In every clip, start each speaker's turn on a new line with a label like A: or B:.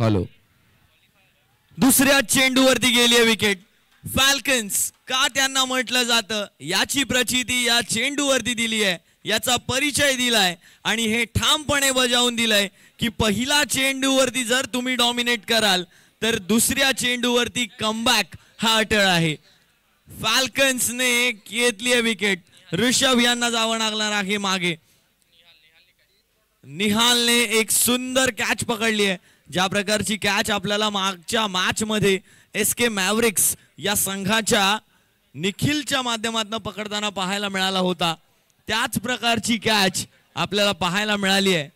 A: Hello.
B: दुसऱ्या चेंडूवरती गेली आहे विकेट. फॅल्कन्स का त्यांना म्हटलं जातं याची प्रचिती या चेंडूवरती दिली आहे, याचा परिचय दिलाय आणि हे ठामपणे बजावून दिलंय की पहिला चेंडूवरती जर तुम्ही डॉमिनेट कराल तर दुसऱ्या चेंडूवरती कमबॅक हा अटळ आहे. फॅल्कन्सने घेतली आहे विकेट. ऋषभ यांना जावं लागणार आहे मागे. निहालने एक सुंदर कॅच पकडली आहे. ज्या प्रकारची कॅच आपल्याला मागच्या मॅच मध्ये एसके मॅव्रिक्स या संघाच्या निखिलच्या माध्यमातून पकडताना पाहायला मिळाला होता, त्याच प्रकारची कॅच आपल्याला पाहायला मिळाली आहे.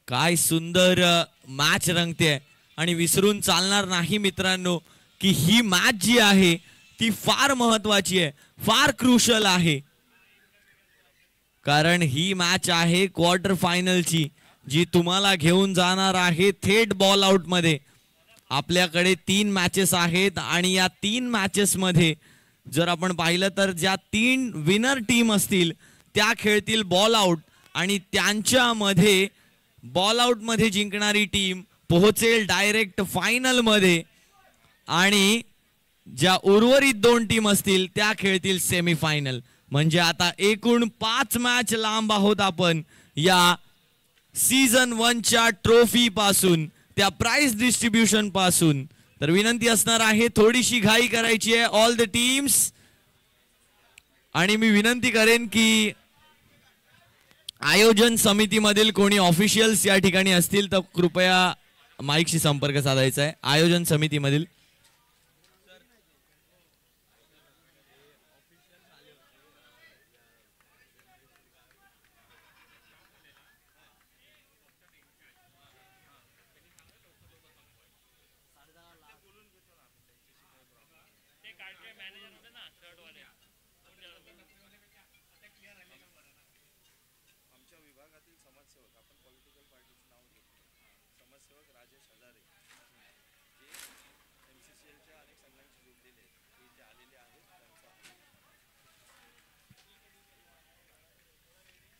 B: काय सुंदर मॅच रंगते आणि विसरून चालणार नाही मित्रांनो की ही मॅच जी आहे ती फार महत्वाची आहे, फार क्रुशल आहे. कारण ही मॅच आहे क्वार्टर फायनलची, जी तुम्हाला घेऊन जाणार आहे थेट बॉल आउट मध्ये. आपल्याकडे 3 मॅचेस आहेत आणि या 3 मॅचेस मध्ये जर आपण पाहिलं तर ज्या 3 विनर टीम असतील त्या खेळतील बॉल आउट आणि त्यांच्यामध्ये बॉल आउट मध्ये जिंकणारी टीम पोहोचेल डायरेक्ट फायनल मध्ये आणि ज्या उर्वरित 2 टीम असतील त्या खेळतील सेमीफायनल. म्हणजे आता एकूण 5 मॅच लांब आहोत आपण या सीझन 1 च्या ट्रॉफी पासून, त्या प्राइज डिस्ट्रीब्युशन पासून. तर विनंती असणार आहे थोडीशी घाई करायची आहे ऑल द टीम्स. आणि मी विनंती करेन की आयोजन समितीमधील कोणी ऑफिशियल्स या ठिकाणी असतील तर कृपया माईकशी संपर्क साधायचा आहे. आयोजन समितीमधील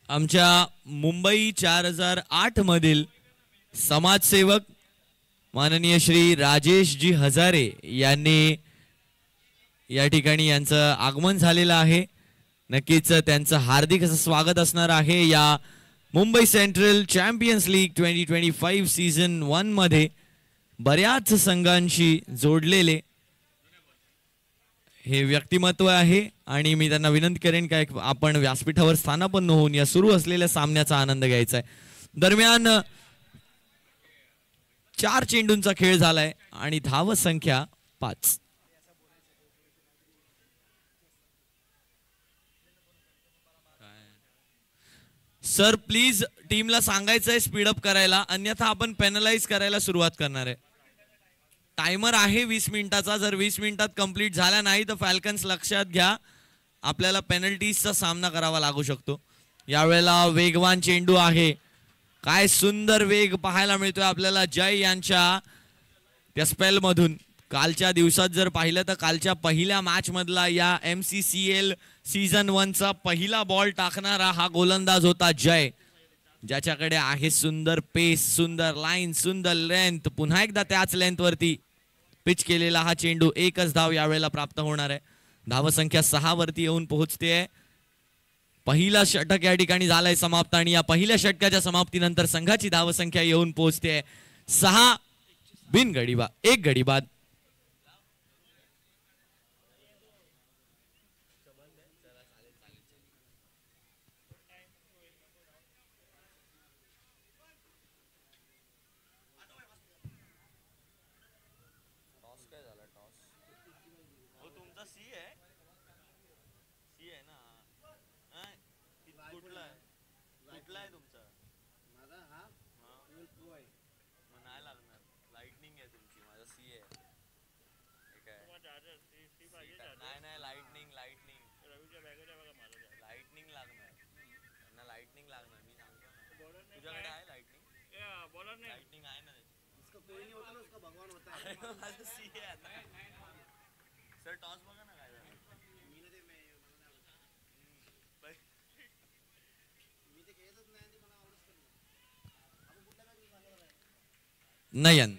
B: आमच्या मुंबई 4008 मधील समाजसेवक माननीय श्री राजेशजी हजारे यांनी या ठिकाणी यांचं आगमन झालेलं आहे. नक्कीच त्यांचं हार्दिक असं स्वागत असणार आहे या Mumbai central champions league 2025 season 1 मध्ये बऱ्याच संघांशी जोडलेले हे व्यक्तिमत्व आहे आणि मी त्यांना विनंती करेन काय आपण व्यासपीठावर स्थानापन्न होऊन या सुरू असलेल्या सामन्याचा आनंद घ्यायचा आहे. दरम्यान 4 चेंडूंचा खेळ झालाय आणि धाव संख्या 5. सर प्लीज टीमला सांगायचंय स्पीडअप करायला, अन्यथा आपण पेनलाइज करायला सुरुवात करणार आहे. टायमर आहे 20 मिनिटाचा. जर 20 मिनिटात कंप्लीट झाला नाही तर फॅल्कन्स लक्षात घ्या आपल्याला पेनल्टीजचा सामना करावा लागू शकतो. यावेळेला वेगवान चेंडू आहे. काय सुंदर वेग पाहायला मिळतोय आपल्याला जय यांच्या त्या स्पेल मधून. कालच्या दिवसात जर पाहिलं तर कालच्या पहिल्या मॅच मधला या MCCL सीझन 1 चा पहिला बॉल टाकणारा हा गोलंदाज होता जय, ज्याच्याकडे आहे सुंदर पेस, सुंदर लाईन, सुंदर लेंथ. पुन्हा एकदा त्याच लेंथ वरती पिच केलेला हा चेंडू. एकच धाव यावेळेला प्राप्त होणार आहे. धावसंख्या 6 वरती येऊन पोहोचते. पहिला षटक या ठिकाणी झालाय समाप्त आणि या पहिल्या षटकाच्या समाप्तीनंतर संघाची धावसंख्या येऊन पोहोचते 6 बिन गडीबाद, 1 गडीबाद. नयन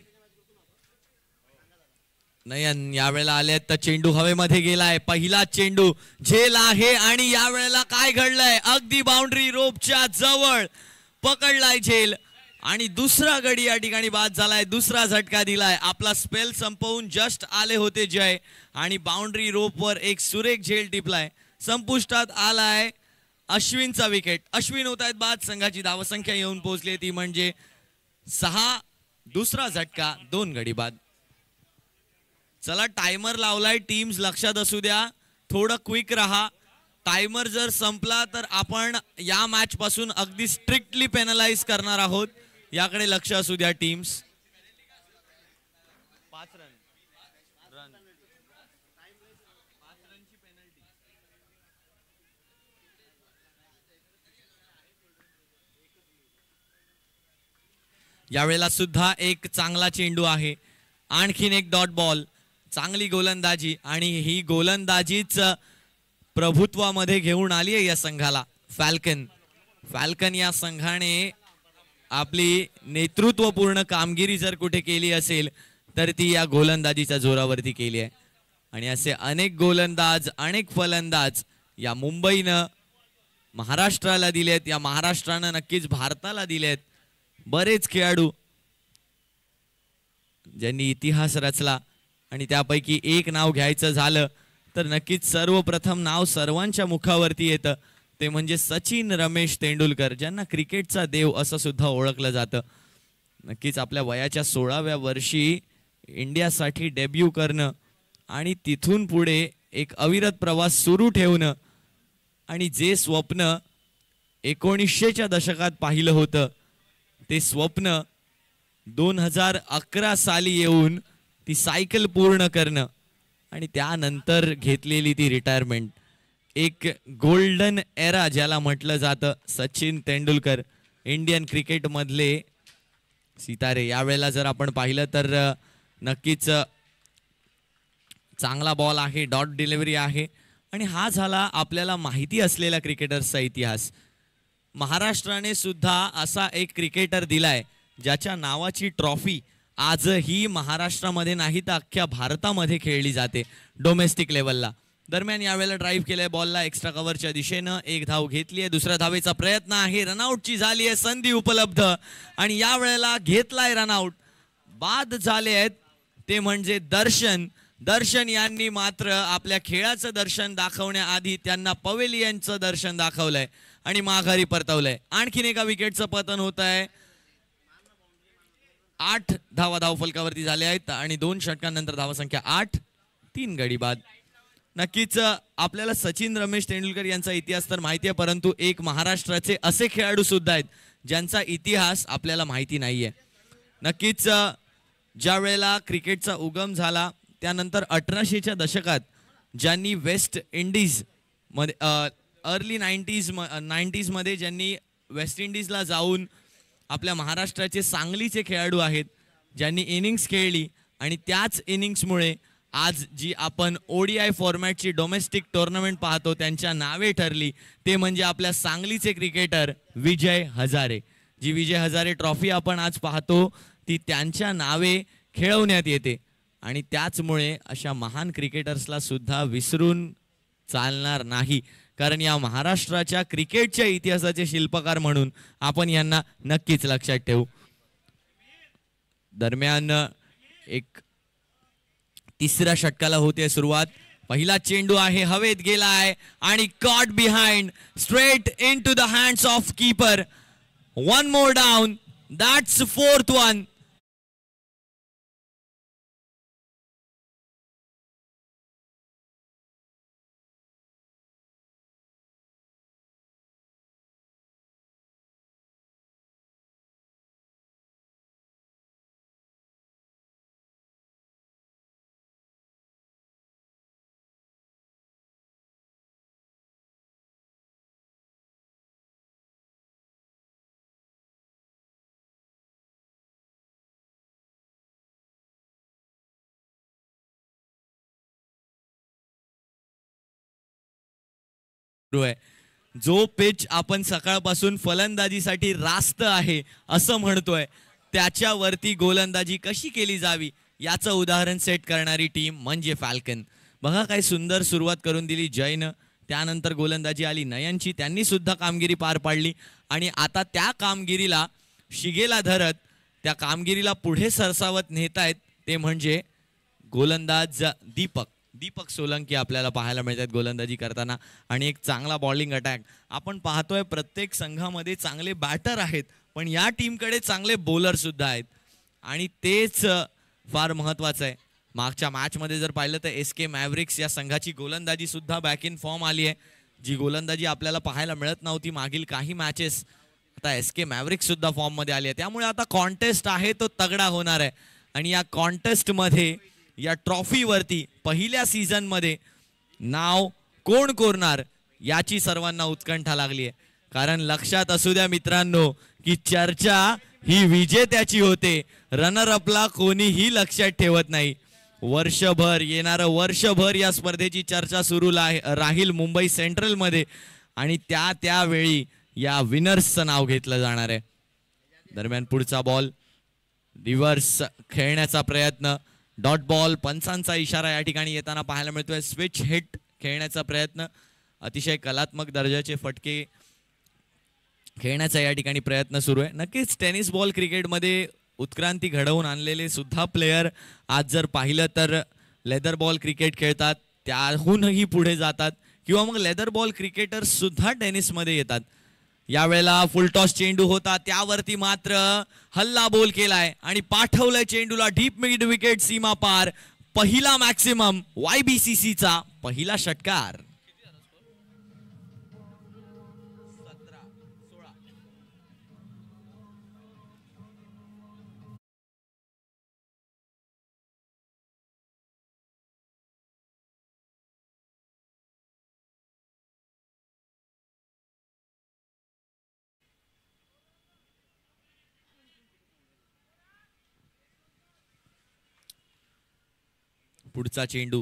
B: नयन यावेळेला आले तर चेंडू हवेमध्ये गेलाय. पहिला चेंडू झेल आहे आणि यावेळेला काय घडलंय, अगदी बाउंड्री रोपच्या जवळ पकडलाय झेल आणि दुसरा गडी या ठिकाणी बाद झालाय. दुसरा झटका दिलाय. आपला स्पेल संपवून जस्ट आले होते जय आणि बाउंड्री रोपवर एक सुरेख झेल टिपलाय. संपुष्टात आलाय अश्विनचा विकेट. अश्विन होत आहेत बाद. संघाची धावसंख्या येऊन पोहोचली ती म्हणजे 6. दुसरा झटका 2 गडी बाद. चला टायमर लावलाय. टीम्स लक्षात असू द्या, थोडं क्विक रहा. टायमर जर संपला तर आपण या मॅच पासून अगदी स्ट्रिक्टली पेनलाइज करणार आहोत. याकडे लक्ष असू द्या टीम्स. 5 रन. यावेळेला सुद्धा एक चांगला चेंडू आहे. आणखीन एक डॉट बॉल. चांगली गोलंदाजी आणि ही गोलंदाजीच प्रभुत्वामध्ये घेऊन आली आहे या संघाला. फॅल्कन या संघाने आपली नेतृत्वपूर्ण कामगिरी जर कुठे केली असेल तर ती या गोलंदाजीच्या जोरावरती केली आहे. आणि असे अनेक गोलंदाज, अनेक फलंदाज या मुंबईनं महाराष्ट्राला दिलेत. या महाराष्ट्रानं नक्कीच भारताला दिलेत. बरेच खेळाडू ज्यांनी इतिहास रचला आणि त्यापैकी एक नाव घ्यायचं झालं तर नक्कीच सर्वप्रथम नाव सर्वांच्या मुखावरती येतं ते म्हणजे सचिन रमेश तेंडुलकर, ज्यांना क्रिकेटचा देव असं सुद्धा ओळखलं जातं. नक्कीच आपल्या वयाच्या 16व्या वर्षी इंडियासाठी डेब्यू करणं आणि तिथून पुढे एक अविरत प्रवास सुरू ठेवणं आणि जे स्वप्न 1900च्या दशकात पाहिलं होतं ते स्वप्न 2011 साली येऊन ती सायकल पूर्ण करणं आणि त्यानंतर घेतलेली ती रिटायरमेंट. एक गोल्डन एरा ज्याला म्हटलं जातं. सचिन तेंडुलकर इंडियन क्रिकेटमधले सितारे. यावेळेला जर आपण पाहिलं तर नक्कीच चांगला बॉल आहे, डॉट डिलिव्हरी आहे आणि हा झाला आपल्याला माहिती असलेला क्रिकेटर्सचा इतिहास. महाराष्ट्राने सुद्धा असा एक क्रिकेटर दिलाय ज्याच्या नावाची ट्रॉफी आजही महाराष्ट्रामध्ये नाही तर अख्ख्या भारतामध्ये खेळली जाते डोमेस्टिक लेवलला. दरम्यान यावेळेला ड्राईव्ह केलंय बॉलला एक्स्ट्रा कव्हरच्या दिशेनं. एक धाव घेतली आहे. दुसऱ्या धावेचा प्रयत्न आहे. रनआउटची झाली आहे. संधी उपलब्ध आणि यावेळेला घेतलाय रनआउट. बाद झाले आहेत ते म्हणजे दर्शन यांनी मात्र आपल्या खेळाचं दर्शन दाखवण्याआधी त्यांना पवेलियनचं दर्शन दाखवलंय आणि माघारी परतवलंय. आणखीन एका विकेटचं पतन होत आहे. 8 धावा धावफलकावरती झाल्या आहेत आणि 2 षटकांनंतर धावसंख्या 8. 3 गडी बाद. नक्कीच आपल्याला सचिन रमेश तेंडुलकर यांचा इतिहास तर माहिती आहे, परंतु एक महाराष्ट्राचे असे खेळाडू सुद्धा आहेत ज्यांचा इतिहास आपल्याला माहिती नाहीये. नक्कीच ज्या वेळेला क्रिकेटचा उगम झाला त्यानंतर 1800च्या दशकात ज्यांनी वेस्ट इंडिज मध्ये अर्ली 90s मध्ये ज्यांनी वेस्ट इंडिजला जाऊन आपल्या महाराष्ट्राचे सांगलीचे खेळाडू आहेत ज्यांनी इनिंग्स खेळली आणि त्याच इनिंग्समुळे आज जी आपण ODI फॉर्मॅटची डोमेस्टिक टुर्नामेंट पाहतो त्यांच्या नावे ठरली. ते म्हणजे आपल्या सांगलीचे क्रिकेटर विजय हजारे. जी विजय हजारे ट्रॉफी आपण आज पाहतो ती त्यांच्या नावे खेळवण्यात येते आणि त्याचमुळे अशा महान क्रिकेटर्सला सुद्धा विसरून चालणार नाही, कारण या महाराष्ट्राच्या क्रिकेटच्या इतिहासाचे शिल्पकार म्हणून आपण यांना नक्कीच लक्षात ठेवू. दरम्यान एक तिसऱ्या षटकाला होते सुरुवात. पहिला चेंडू आहे, हवेत गेलाय आणि caught behind straight into the hands of keeper. 1 more down, that's 4th one. सुरू आहे. जो पिच आपण सकाळपासून फलंदाजीसाठी रास्त आहे असं म्हणतोय, त्याच्यावरती गोलंदाजी कशी केली जावी याचं उदाहरण सेट करणारी टीम म्हणजे फॅल्कन. बघा काय सुंदर सुरुवात करून दिली जयनं. त्यानंतर गोलंदाजी आली नयनची, त्यांनी सुद्धा कामगिरी पार पाडली आणि आता त्या कामगिरीला शिगेला धरत त्या कामगिरीला पुढे सरसावत नेतायत ते म्हणजे गोलंदाज दीपक सोलंकी आपल्याला पाहायला मिळतात गोलंदाजी करताना. आणि एक चांगला बॉलिंग अटॅक आपण पाहतोय. प्रत्येक संघामध्ये चांगले बॅटर आहेत, पण या टीमकडे चांगले बॉलर सुद्धा आहेत आणि तेच फार महत्वाचं आहे. मागच्या मॅचमध्ये जर पाहिलं तर SK मॅव्रिक्स या संघाची गोलंदाजी सुद्धा बॅक इन फॉर्म आली आहे. जी गोलंदाजी आपल्याला पाहायला मिळत नव्हती मागील काही मॅचेस, आता SK मॅव्रिक्स सुद्धा फॉर्म मध्ये आली आहे. त्यामुळे आता कॉन्टेस्ट आहे तो तगडा होणार आहे आणि या कॉन्टेस्ट मध्ये या ट्रॉफीवरती पहिल्या सीझन मध्ये नाव कोण कोरणार याची सर्वांना उत्कंठा लागली आहे. कारण लक्षात असू द्या मित्रांनो की चर्चा ही विजेत्याची होते, रनर अपला कोणीही लक्षात ठेवत नाही. वर्षभर येणारं वर्षभर या स्पर्धेची चर्चा सुरू राहील मुंबई सेंट्रल मध्ये आणि त्यावेळी या विनर्सचं नाव घेतलं जाणार आहे. दरम्यान पुढचा बॉल रिव्हर्स खेळण्याचा प्रयत्न, डॉट बॉल, पंचांचा इशारा या ठिकाणी येताना पाहायला मिळतोय. स्विच हिट खेळण्याचा प्रयत्न, अतिशय कलात्मक दर्जाचे फटके खेळण्याचा या ठिकाणी प्रयत्न सुरू आहे. नक्कीच टेनिस बॉल क्रिकेटमध्ये उत्क्रांती घडवून आणलेले सुद्धा प्लेयर आज जर पाहिलं तर लेदर बॉल क्रिकेट खेळतात, त्याहूनही पुढे जातात किंवा मग लेदर बॉल क्रिकेटर्स सुद्धा टेनिसमध्ये येतात. यावेळेला फुलटॉस चेंडू होता, त्यावरती मात्र हल्ला बोल केलाय आणि पाठवलंय चेंडूला डीप मिड विकेट सीमा पार. पहिला मॅक्सिमम YBCCचा पहिला षटकार. पुढचा चेंडू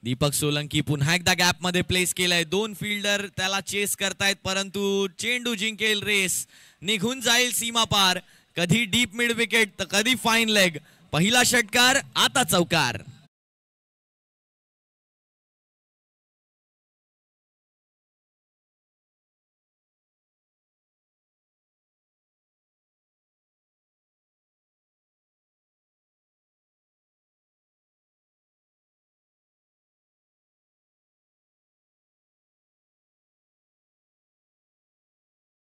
B: दीपक सोलंकी पुन्हा एकदा गॅप मध्ये प्लेस केलाय. दोन फिल्डर त्याला चेस करतायत, परंतु चेंडू जिंकेल रेस, निघून जाईल सीमा पार. कधी डीप मिड विकेट तर कधी फाईन लेग. पहिला षटकार, आता चौकार.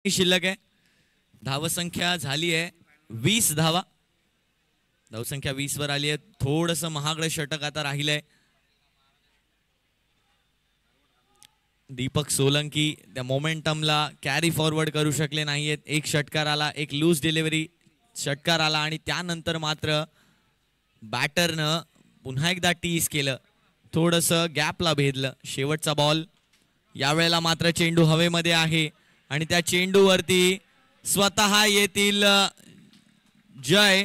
B: शिल्लक आहे. धावसंख्या झाली आहे 20 धावा. धावसंख्या 20 वर आली आहे. थोडस महागडं षटक आता राहिलंय. दीपक सोलंकी त्या मोमेंटमला कॅरी फॉरवर्ड करू शकले नाहीयेत. एक षटकार आला, एक लूज डिलिव्हरी षटकार आला आणि त्यानंतर मात्र बॅटरनं पुन्हा एकदा टीस केलं, थोडस गॅपला भेदलं. शेवटचा बॉल, यावेळेला मात्र चेंडू हवेमध्ये आहे आणि त्या चेंडूवरती स्वतः येतील जय,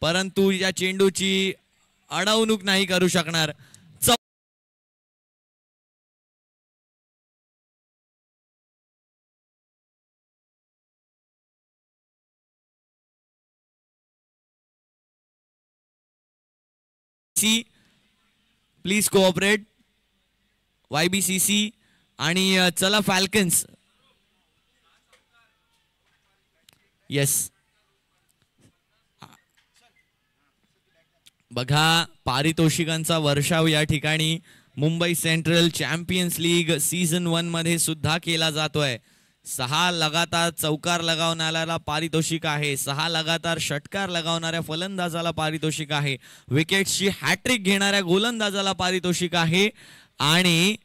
B: परंतु या चेंडूची अडवणूक नाही करू शकणार. प्लीज कोऑपरेट YBCC आणि चला फॅल्कन्स. येस, बघा पारितोषिकांचा वर्षाव या ठिकाणी Mumbai central champions league season 1 मध्ये सुद्धा केला जातोय. 6 लगातार चौकार लगावणाऱ्याला पारितोषिक आहे, 6 लगातार षटकार लगावणाऱ्या फलंदाजाला पारितोषिक आहे, विकेट्सची हॅट्रिक घेणाऱ्या गोलंदाजाला पारितोषिक आहे आणि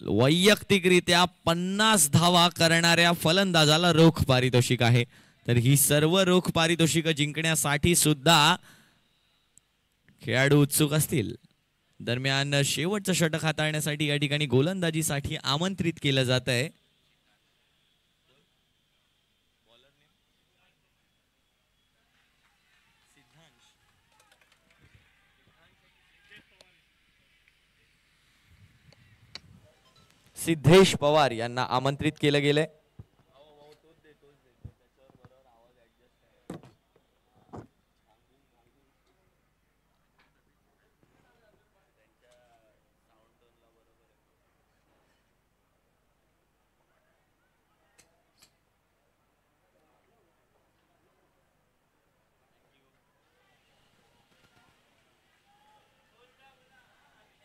B: वैयक्तिकरित्या 50 धावा करणाऱ्या फलंदाजाला रोख पारितोषिक आहे. तर ही सर्व रोख पारितोषिक जिंकण्यासाठी सुद्धा खेळाडू उत्सुक असतील. दरम्यान शेवटचं षटक हाताळण्यासाठी या ठिकाणी गोलंदाजीसाठी आमंत्रित केलं जात आहे. सिद्धेश पवार यांना आमंत्रित केलं गेलंय.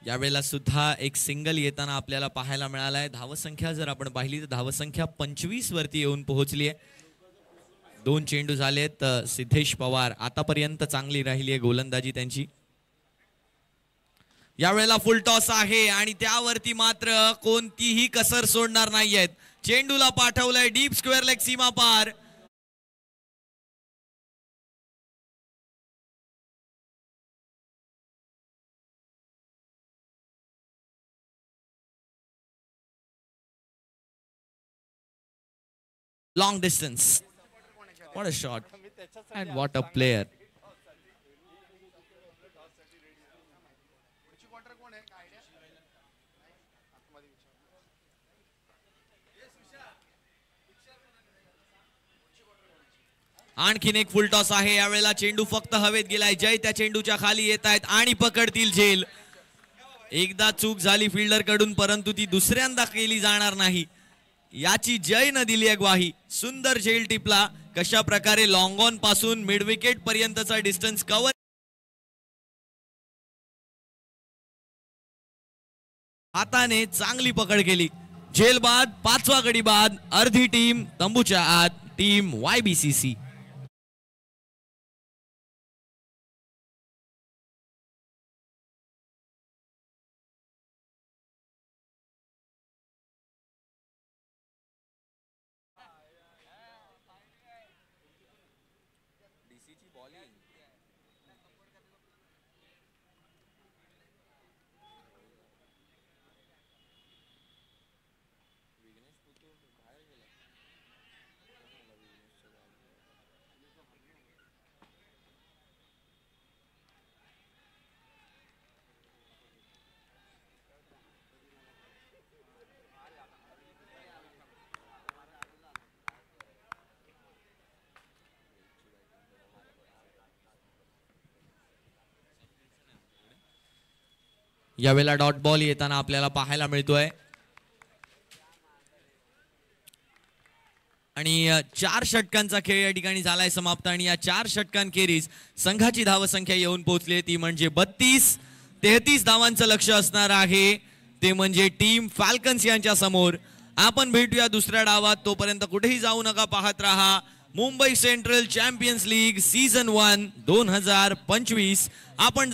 B: यावेळेला सुद्धा एक सिंगल येताना आपल्याला पाहायला मिळाला आहे. धावसंख्या जर आपण पाहिली तर धावसंख्या 25 वरती येऊन पोहोचली आहे. 2 चेंडू झालेत. सिद्धेश पवार आतापर्यंत चांगली राहिली आहे गोलंदाजी त्यांची. यावेळेला फुल टॉस आहे आणि त्यावरती मात्र कोणतीही कसर सोडणार नाहीयेत. चेंडूला पाठवलंय डीप स्क्वेअर लेग सीमा पार. Long distance. What a shot. And what a player. आणखीन एक फुल टॉस आहे. यावेळेला चेंडू फक्त हवेत गेलाय. जय त्या चेंडूच्या खाली येत आहेत आणि पकडतील झेल. एकदा चूक झाली फिल्डर कडून परंतु ती दुसऱ्यांदा केली जाणार नाही याची जय न दिली ग्वाही. सुंदर झेल टिपला. कशा प्रकारे लॉंग ऑन पासून मिड विकेट पर्यंतचा डिस्टन्स कव्हर. हाताने चांगली पकड केली. झेल बाद 5वा गडी बाद. अर्धी टीम तंबूच्या आत. Team YBCC. यावेळेला डॉट बॉल येताना आपल्याला पाहायला मिळतोय आणि 4 षटकांचा खेळ या ठिकाणी झालाय समाप्त. आणि या 4 षटकांखेरीज संघाची धावसंख्या येऊन पोहोचली ती म्हणजे 32-33 धावांचं लक्ष असणार आहे. ते म्हणजे टीम फॅल्कन्स यांच्या समोर. आपण भेटूया दुसऱ्या डावात. तोपर्यंत कुठेही जाऊ नका. पाहत रहा Mumbai central champions league season 1 2025. आपण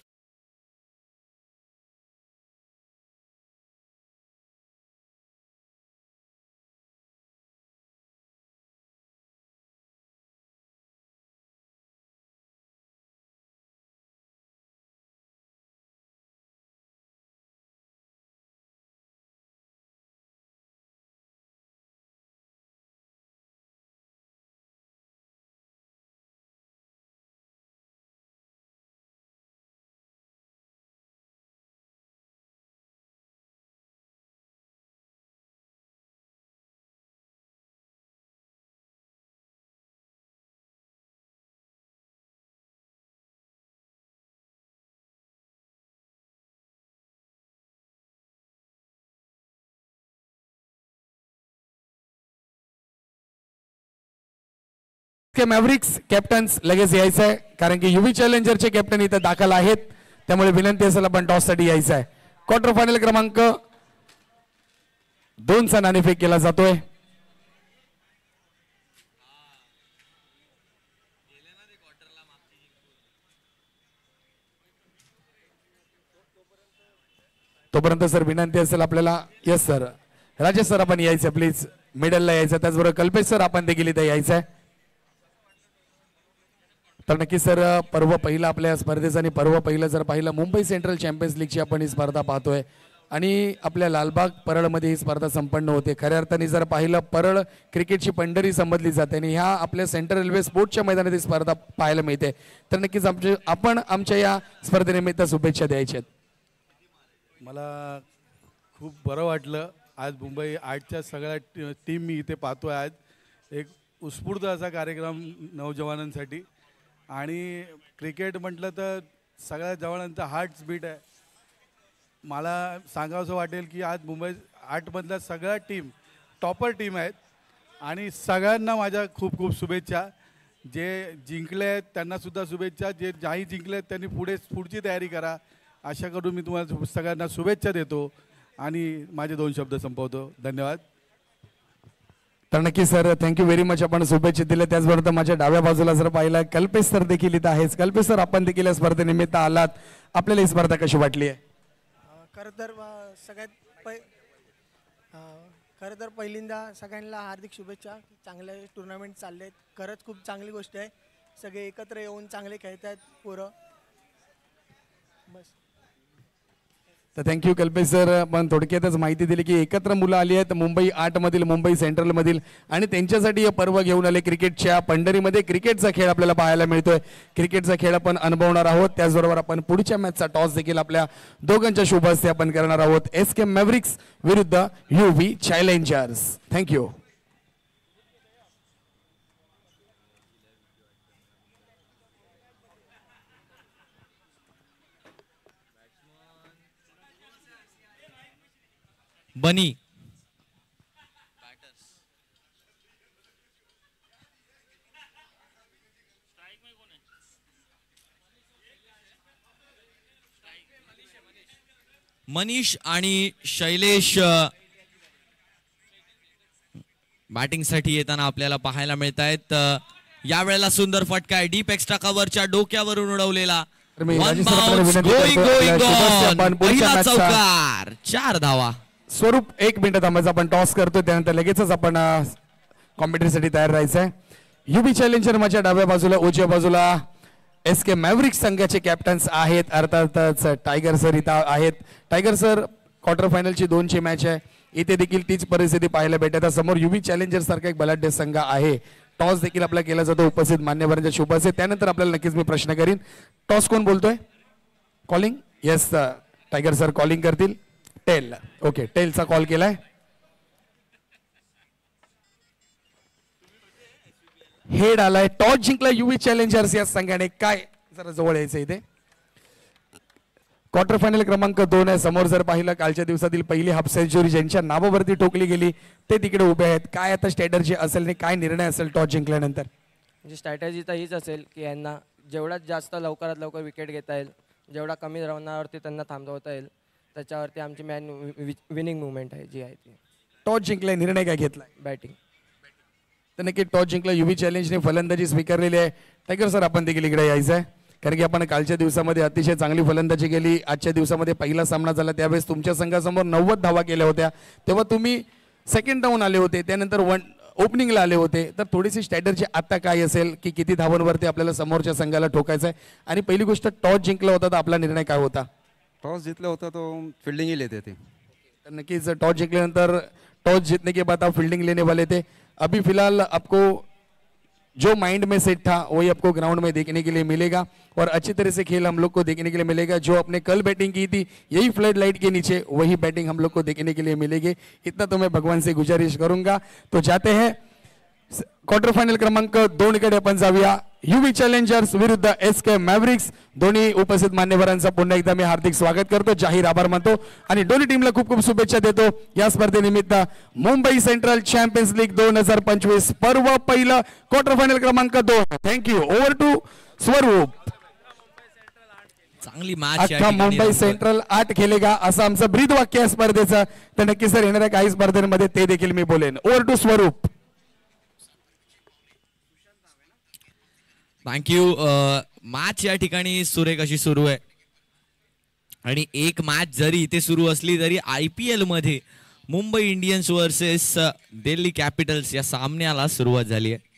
A: मॅव्रिक्स कॅप्टन्स लगेच यायचं आहे कारण की युवी चॅलेंजरचे कॅप्टन इथे दाखल आहेत. त्यामुळे विनंती असेल आपण टॉस साठी यायचं आहे. क्वार्टर फायनल क्रमांक 2 चा नाणेफेक केला जातोय. तोपर्यंत सर विनंती असेल आपल्याला. Yes sir. राजेश सर आपण यायचं प्लीज. मिडलला यायचं. त्याचबरोबर कल्पेश सर आपण देखील इथे यायचं आहे. तर नक्की सर पर्व पहिला आपल्या स्पर्धेचा आणि पर्व पहिलं जर पाहिलं मुंबई सेंट्रल चॅम्पियन्स लीगची आपण ही स्पर्धा पाहतोय आणि आपल्या लालबाग परळमध्ये ही स्पर्धा संपन्न होते. खऱ्या अर्थाने जर पाहिलं परळ क्रिकेटची पंढरी समजली जाते आणि ह्या आपल्या सेंट्रल रेल्वे स्पोर्ट्सच्या मैदानात ही स्पर्धा पाहायला मिळते. तर नक्कीच आपण आमच्या या स्पर्धेनिमित्त शुभेच्छा द्यायच्या.
C: मला खूप बरं वाटलं आज मुंबई 8च्या सगळ्या टीम मी इथे पाहतो आहे. आज एक उत्स्फूर्त असा कार्यक्रम नौजवानांसाठी. आणि क्रिकेट म्हटलं तर सगळ्या जवानांचा हार्ट बीट आहे. मला सांगावंसं वाटेल की आज मुंबई 8मधल्या सगळ्या टीम टॉपर टीम आहेत. आणि सगळ्यांना माझ्या खूप खूप शुभेच्छा. जे जिंकले आहेत त्यांनासुद्धा शुभेच्छा. जे नाही जिंकले आहेत त्यांनी पुढची तयारी करा. अशा करून मी तुम्हाला सगळ्यांना शुभेच्छा देतो आणि माझे 2 शब्द संपवतो. धन्यवाद.
A: तर नक्की सर, थँक्यू व्हेरी मच. आपण शुभेच्छा दिल्या. त्याचबरोबर माझ्या डाव्या बाजूला जर पाहिलं कल्पेश सर देखील इथं आहेच. कल्पेश सर, आपण देखील या स्पर्धेनिमित्त आलात, आपल्याला ही स्पर्धा कशी वाटली आहे?
D: खरं तर खरं तर पहिल्यांदा सगळ्यांना हार्दिक शुभेच्छा. चांगले टुर्नामेंट चालले आहेत. खरंच खूप चांगली गोष्ट आहे. सगळे एकत्र येऊन चांगले खेळत आहेत पोरं. बस.
A: तर थँक्यू कल्पेश सर. पण थोडक्यातच माहिती दिली की एकत्र मुलं आली आहेत मुंबई 8मधील, मुंबई सेंट्रलमधील, आणि त्यांच्यासाठी हे पर्व घेऊन आले. क्रिकेटच्या पंढरीमध्ये क्रिकेटचा खेळ आपल्याला पाहायला मिळतोय. क्रिकेटचा खेळ आपण अनुभवणार आहोत. त्याचबरोबर आपण पुढच्या मॅचचा टॉस देखील आपल्या दोघांच्या शुभ हस्ते आपण करणार आहोत. SK मॅव्हरिक्स विरुद्ध UV चॅलेंजर्स. थँक्यू.
B: बनी. मनीष आणि शैलेश बॅटिंगसाठी येताना आपल्याला पाहायला मिळत आहेत. यावेळेला सुंदर फटका आहे. डीप एक्स्ट्रा कव्हरच्या डोक्यावरून उडवलेला. पहिला चौकार, 4 धावा.
A: स्वरूप 1 मिनिट थांबायचं. आपण टॉस करतोय, त्यानंतर लगेचच आपण कॉम्पिटिशनसाठी तयार राहायचंय. UV चॅलेंजर माझ्या डाव्या बाजूला, उजव्या बाजूला SK मॅव्हरिक्स संघाचे कॅप्टन्स आहेत. अर्थातच टायगर सर इथं आहेत. टायगर सर, क्वार्टर फायनलची 2ची मॅच आहे. इथे देखील तीच परिस्थिती पाहायला भेटत. समोर UV चॅलेंजर सारखा एक बलाढ्य संघ आहे. टॉस देखील आपला केला जातो उपस्थित मान्यवरांच्या शुभ हस्ते. त्यानंतर आपल्याला नक्कीच मी प्रश्न करीन. टॉस कोण बोलतोय? Calling? Yes, tiger sir calling करतील. टेल. ओके, टेलचा कॉल केलाय. हेड आलाय. टॉस जिंकला UV चॅलेंजर्स या संघाने. काय जरा जवळ यायचं इथे. क्वार्टर फायनल क्रमांक 2 आहे. समोर जर पाहिलं कालच्या दिवसातील पहिली हाफ सेंचुरी ज्यांच्या नावावरती ठोकली गेली ते तिकडे उभे आहेत. काय आता स्ट्रॅटर्जी असेल आणि काय निर्णय असेल टॉस जिंकल्यानंतर?
E: म्हणजे स्ट्रॅटर्जी तर हीच असेल की यांना जेवढ्यात जास्त लवकरात लवकर विकेट घेता येईल, जेवढा कमी रनावरती त्यांना थांबवता येईल, त्याच्यावरती आमची मॅन विनिंग मुवमेंट आहे जी आहे ती.
A: टॉस जिंकलाय, निर्णय काय घेतलाय?
E: बॅटिंग.
A: तर नक्की टॉस जिंकला. UV चॅलेंजने फलंदाजी स्वीकारलेली आहे. टायगर सर, आपण देखील इकडे यायचं आहे, कारण की आपण कालच्या दिवसामध्ये अतिशय चांगली फलंदाजी केली. आजच्या दिवसामध्ये पहिला सामना झाला, त्यावेळेस तुमच्या संघासमोर 90 धावा केल्या होत्या. तेव्हा तुम्ही सेकंड डाऊन आले होते, त्यानंतर ओपनिंगला आले होते. तर थोडीशी स्ट्रॅटर्जी आता काय असेल की किती धावांवरती आपल्याला समोरच्या संघाला ठोकायचं आहे? आणि पहिली गोष्ट, टॉस जिंकला होता तर आपला निर्णय काय होता?
F: टॉस जीतला होता तो फील्डिंग ही लेते थे.
A: तर नक्कीच टॉस जिंकल्यानंतर टॉस जीतने के बाद आप फील्डिंग लेने वाले थे. अभी फिलहाल आपको जो माइंड में सेट था वही आपको ग्राउंड में देखने के लिए मिलेगा और अच्छी तरह से खेल हम लोग को देखने के लिए मिलेगा. जो आपने कल बैटिंग की थी यही फ्लड लाइट के नीचे वही बैटिंग हम लोग को देखने के लिए मिलेगी. इतना तो मैं भगवान से गुजारिश करूंगा. तो जाते हैं क्वार्टर फायनल क्रमांक 2 कडे आपण जाऊया. UV चॅलेंजर्स विरुद्ध SK मॅव्हरिक्स. दोन्ही उपस्थित मान्यवरांचा पुन्हा एकदा मी हार्दिक स्वागत करतो, जाहीर आभार मानतो आणि दोन्ही टीमला खूप खूप शुभेच्छा देतो या स्पर्धेनिमित्त. मुंबई सेंट्रल चॅम्पियन्स लीग 2025 पर्व पहिलं, क्वार्टर फायनल क्रमांक 2. थँक्यू. ओव्हर टू स्वरूप.
B: चांगली मॅच.
A: अख्खा मुंबई सेंट्रल 8 खेळेगा असं आमचं ब्रीद वाक्य आहे स्पर्धेचं. तर नक्की सर येणाऱ्या काही स्पर्धेमध्ये ते देखील मी बोलेन. ओव्हर टू स्वरूप.
B: थँक्यू. मॅच या ठिकाणी सुरेख अशी सुरू आहे आणि एक मॅच जरी इथे सुरू असली तरी IPL मध्ये Mumbai Indians versus Delhi Capitals या सामन्याला सुरुवात झाली आहे.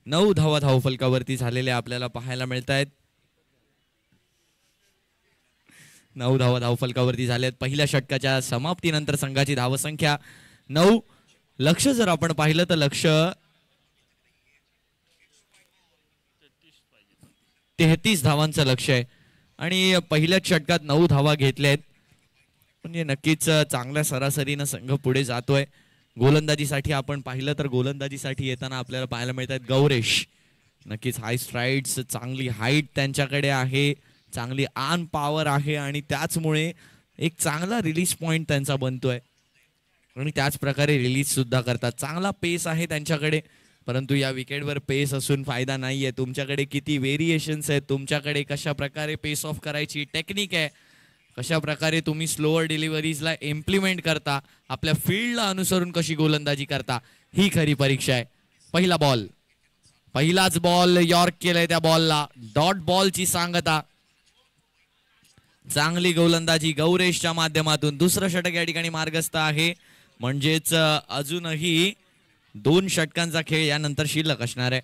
B: नऊ धावा धावफलकावरती झालेल्या आपल्याला पाहायला मिळत आहेत. 9 धावा धावफलकावरती झाल्यात. पहिल्या षटकाच्या समाप्तीनंतर संघाची धावसंख्या 9. लक्ष जर आपण पाहिलं तर लक्ष 33 धावांचं लक्ष आहे आणि पहिल्याच षटकात 9 धावा घेतल्यात. म्हणजे नक्कीच चांगल्या सरासरीनं संघ पुढे जातोय. गोलंदाजीसाठी आपण पाहिलं तर गोलंदाजीसाठी येताना आपल्याला पाहायला मिळत आहेत गौरेश. नक्कीच हाय स्ट्राइड्स, चांगली हाईट त्यांच्याकडे आहे, चांगली आर्म पॉवर आहे आणि त्याचमुळे एक चांगला रिलीज पॉइंट त्यांचा बनतोय आणि त्याच प्रकारे रिलीज सुद्धा करतात. चांगला पेस आहे त्यांच्याकडे, परंतु या विकेटवर पेस असून फायदा नाहीये. तुमच्याकडे किती व्हेरिएशन्स आहेत, तुमच्याकडे कशा प्रकारे पेस ऑफ करायची टेक्निक आहे, कशा प्रकारे तुम्ही स्लोअर डिलिव्हरीजला इम्प्लिमेंट करता, आपल्या फील्डला अनुसरून कशी गोलंदाजी करता, ही खरी परीक्षा आहे. पहिला बॉल, पहिलाच बॉल यॉर्क केलाय त्या बॉलला. डॉट बॉलची सांगता. चांगली गोलंदाजी गौरेशच्या माध्यमातून. दुसरं षटक या ठिकाणी मार्गस्थ आहे. म्हणजेच अजूनही 2 षटकांचा खेळ यानंतर शिल्लक असणार आहे.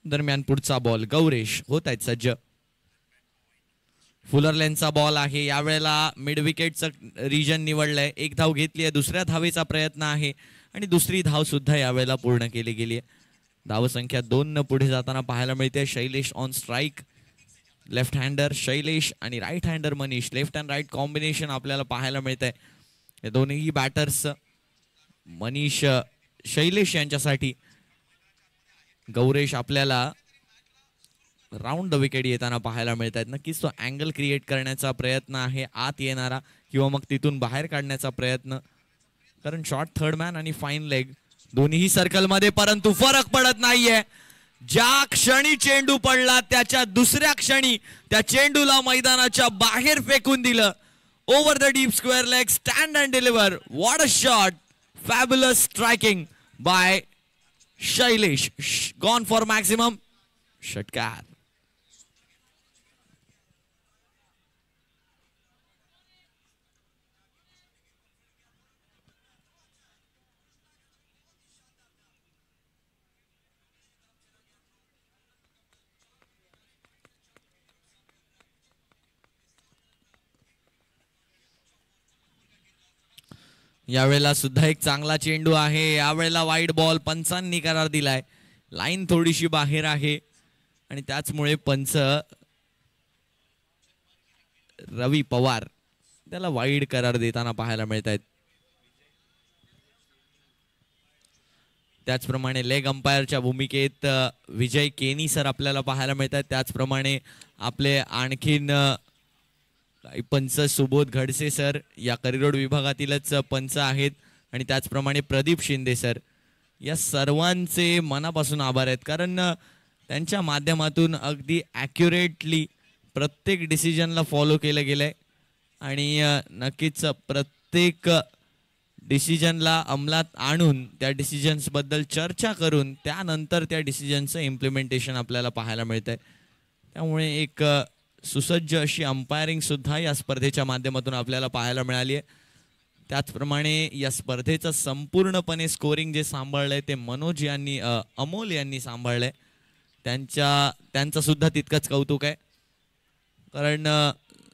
B: दरम्यान पुढचा बॉल गौरेश होत आहेत सज्ज. फुलरलेनचा बॉल आहे. यावेळेला मिड विकेटचं रिजन निवडलंय. 1 धाव घेतली आहे. दुसऱ्या धावेचा प्रयत्न आहे आणि दुसरी धाव सुद्धा यावेळेला पूर्ण केली गेली आहे. धावसंख्या 2 न पुढे जाताना पाहायला मिळते. Shailesh on strike. Left hander Shailesh आणि right hander Manish. Left and right combination आपल्याला पाहायला मिळत आहे. हे दोन्ही बॅटर्स मनीष शैलेश यांच्यासाठी. गौरेश आपल्याला राऊंड द विकेट येताना पाहायला मिळत आहेत. नक्कीच तो अँगल क्रिएट करण्याचा प्रयत्न आहे, आत येणारा किंवा मग तिथून बाहेर काढण्याचा प्रयत्न. कारण शॉर्ट थर्ड मॅन आणि फाईन लेग दोन्ही सर्कलमध्ये, परंतु फरक पडत नाहीये. ज्या क्षणी चेंडू पडला त्याच्या दुसऱ्या क्षणी त्या चेंडूला मैदानाच्या बाहेर फेकून दिलं. Over the deep square leg, stand and deliver. What a shot. Fabulous striking by Shailesh. Gone for maximum. षटकार. यावेळेला सुद्धा एक चांगला चेंडू आहे. यावेळेला वाईड बॉल. पंचांनी करार दिलाय. लाईन थोडीशी बाहेर आहे आणि त्याचमुळे पंच रवी पवार त्याला वाईड करार देताना पाहायला मिळत आहेत. त्याचप्रमाणे लेग अंपायरच्या भूमिकेत विजय केनी सर आपल्याला पाहायला मिळत आहेत. त्याचप्रमाणे आपले आणखीन पंच सुबोध घडसे सर या करिरोड विभागातीलच पंच आहेत आणि त्याचप्रमाणे प्रदीप शिंदे सर. या सर्वांचे मनापासून आभार आहेत, कारण त्यांच्या माध्यमातून अगदी ॲक्युरेटली प्रत्येक डिसिजनला फॉलो केलं गेलंय आणि नक्कीच प्रत्येक डिसिजनला अंमलात आणून त्या डिसिजन्सबद्दल चर्चा करून त्यानंतर त्या डिसिजनचं इम्प्लिमेंटेशन आपल्याला पाहायला मिळतंय. त्यामुळे एक सुसज्ज अशी अंपायरिंग सुद्धा या स्पर्धेच्या माध्यमातून आपल्याला पाहायला मिळाली आहे. त्याचप्रमाणे या स्पर्धेचं संपूर्णपणे स्कोरिंग जे सांभाळलंय ते मनोज यांनी अमोल यांनी सांभाळलंय. त्यांचं सुद्धा तितकंच कौतुक आहे, कारण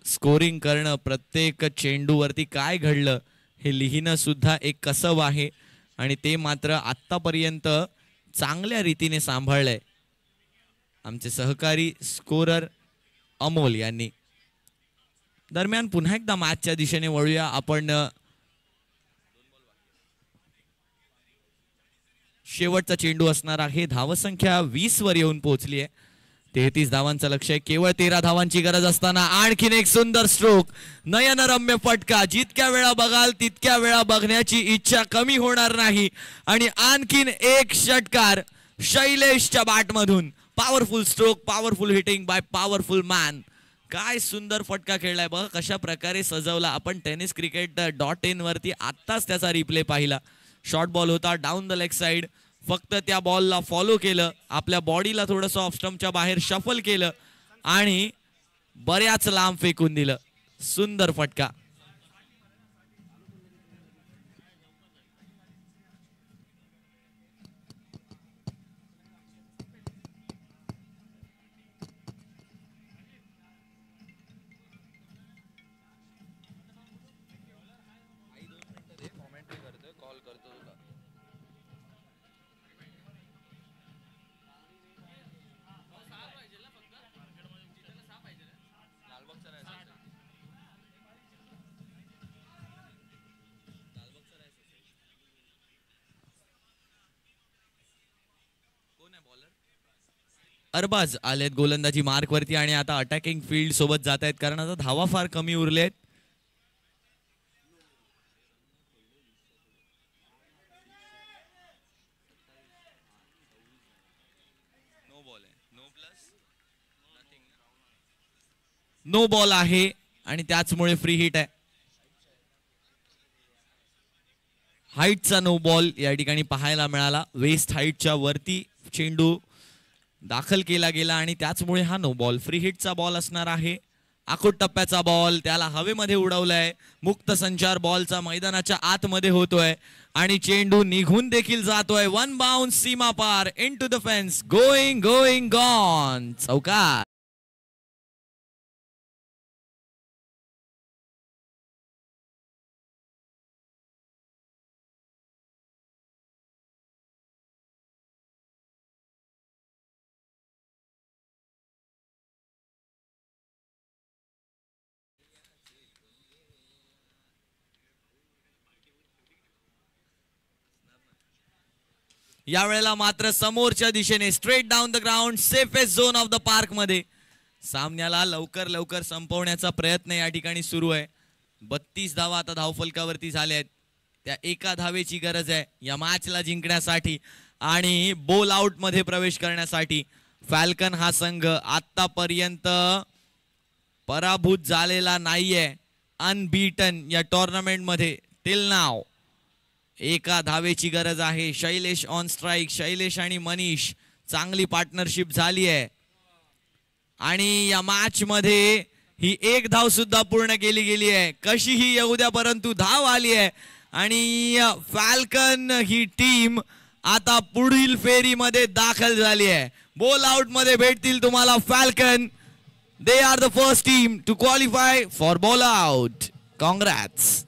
B: स्कोरिंग करणं, प्रत्येक चेंडूवरती काय घडलं हे लिहिणं सुद्धा एक कसब आहे आणि ते मात्र आत्तापर्यंत चांगल्या रीतीने सांभाळलंय आमचे सहकारी स्कोरर अमोल यांनी. दरम्यान पुन्हा एकदा मॅचच्या दिशेने वळूया आपण. शेवटचा चेंडू असणार आहे. धावसंख्या 20 वर येऊन पोहोचली आहे. 33 धावांचं लक्ष आहे. केवळ 13 धावांची गरज असताना आणखीन एक सुंदर स्ट्रोक, नयनरम्य फटका. जितक्या वेळा बघाल तितक्या वेळा बघण्याची इच्छा कमी होणार नाही आणि आणखीन एक षटकार शैलेशच्या बॅटमधून. Powerful stroke, powerful hitting by powerful man. काय सुंदर फटका खेळलाय बघा, कशा प्रकारे सजवला. आपण टेनिस क्रिकेट .in वरती आत्ताच त्याचा रिप्ले पाहिला. शॉर्ट बॉल होता डाऊन द लेग साइड. फक्त त्या बॉलला फॉलो केलं, आपल्या बॉडीला थोडंसं ऑफ स्टंपच्या बाहेर शफल केलं आणि बऱ्याच लांब फेकून दिलं. सुंदर फटका. अरबाज आलेत गोलंदाजी मार्क वरती आणि आता अटॅकिंग फील्ड सोबत जात आहेत कारण आता धावा फार कमी उरले आहेत. नो बॉल आहे आणि त्याचमुळे फ्री हिट आहे. हाईटचा नो बॉल या ठिकाणी पाहायला मिळाला. वेस्ट हाईटच्या वरती चेंडू दाखल केला गेला आणि त्याचमुळे हा नो बॉल. फ्री हिटचा बॉल असणार आहे. आखूट टप्प्याचा बॉल त्याला हवेमध्ये उडवलाय. मुक्त संचार बॉलचा मैदानाच्या आतमध्ये होतोय आणि चेंडू निघून देखील जातोय. वन बाउन्स सीमा पार into the fence. Going going gone. चौकार. यावेळेला मात्र समोरच्या दिशेने straight down the ground safest zone of the park मध्ये सामन्याला लवकर लवकर संपवण्याचा प्रयत्न या ठिकाणी सुरू आहे. 32 धावा आता धावफलकावरती झाल्या आहेत. त्या एका धावेची गरज आहे या मॅचला जिंकण्यासाठी आणि बोल आउट मध्ये प्रवेश करण्यासाठी. फॅल्कन हा संघ आतापर्यंत पराभूत झालेला नाहीये. अनबीटन या टुर्नामेंट मध्ये टिल नाव. एका धावेची गरज आहे. Shailesh on strike. शैलेश आणि मनीष चांगली पार्टनरशिप झाली आहे आणि या मॅच मध्ये ही एक धाव सुद्धा पूर्ण केली गेली आहे. कशीही येऊ द्या परंतु धाव आली आहे आणि फॅल्कन ही टीम आता पुढील फेरीमध्ये दाखल झाली आहे. बॉल आउट मध्ये भेटतील तुम्हाला Falcon. They are the first team to qualify for ball out. Congrats.